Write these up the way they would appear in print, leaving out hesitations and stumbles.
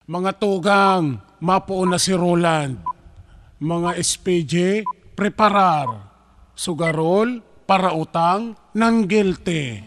Mga tugang, mapuon na si Roland. Mga SPJ, preparar. Sugarol, para utang, non guilty.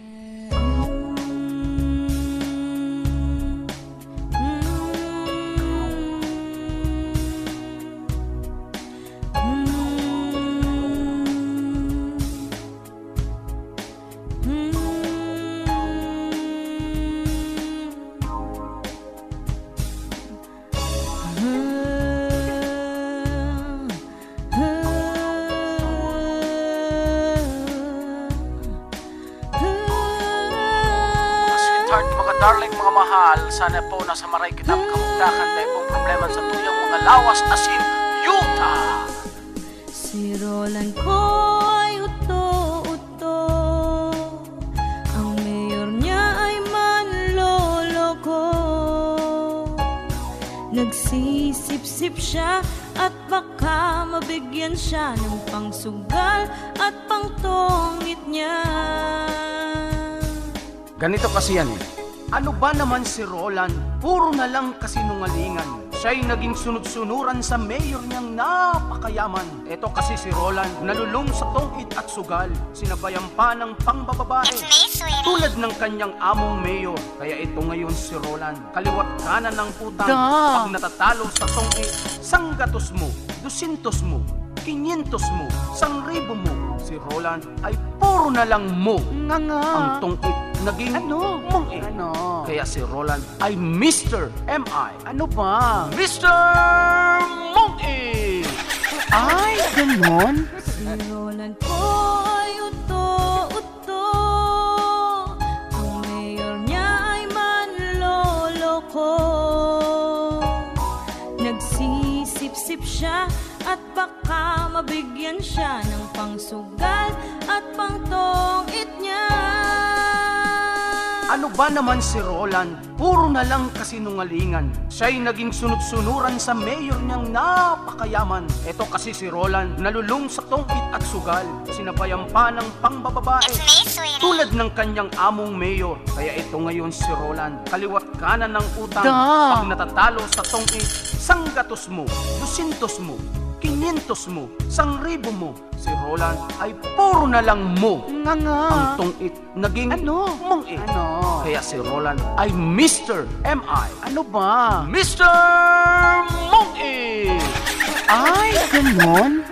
Mga darling, mga mahal, sana po nasa maray kita kamugdakan dahil pong problema sa tuyang mga lawas asin yuta. Si Roland ko ay uto-uto, ang mayor niya ay manloloko. Nagsisip-sip siya at baka mabigyan siya ng pangsugal at pangtongit niya. Ganito kasi yan eh. Ano ba naman si Roland? Puro na lang kasinungalingan. Siya'y naging sunod-sunuran sa mayor niyang napakayaman. Ito kasi si Roland, nalulung sa tongit at sugal. Sinabayan pa ng pangbababae. Tulad ng kanyang among mayor. Kaya ito ngayon si Roland. Kaliwat kanan ng putang. Pag natatalo sa tongit, sanggatos mo, 200 mo, 500 mo, 1,000 mo. Si Roland ay puro na lang mo. Ang tongit naging mong Kaya si Roland ay Mr. M.I. Ano ba? Mr. Mong-i! Ay, ganon? Si Roland ko ay uto-uto, ang mayor niya ay manloloko. Nagsisip-sip siya at baka mabigyan siya ng pangsugal at pangtongit niya. Ano ba naman si Roland? Puro na lang kasinungalingan. Siya'y naging sunod-sunuran sa mayor niyang napakayaman. Ito kasi si Roland, nalulung sa tongit at sugal. Sinabayan pa ng pangbababae. Tulad ng kanyang among mayor. Kaya ito ngayon si Roland, kaliwat kanan ng utang. Pag natatalo sa tongit, sanggatos mo, 200 mo, 500 mo, 1,000 mo. Si Roland ay puro na lang mo. Ang tongit naging mong-i. Kaya si Roland ay Mr. M.I. Ano ba? Mr. Mong-i! Ay, ganon?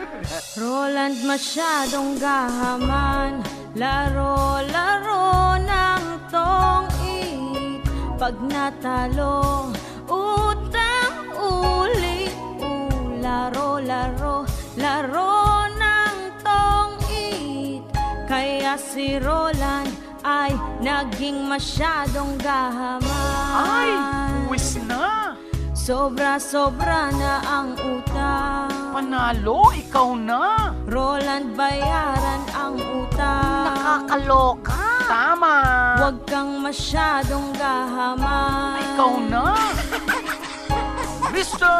Roland masyadong gahaman, laro-laro ng tongit. Pag natalo, utang-ulit. Laro-laro, laro ng tongit. Kaya si Roland ay naging masyadong gahaman. Ay, wis na. Sobra-sobra na ang utang. Panalo, ikaw na. Roland, bayaran ang utang. Nakakaloka. Tama. Huwag kang masyadong gahaman. Ikaw na. Mr.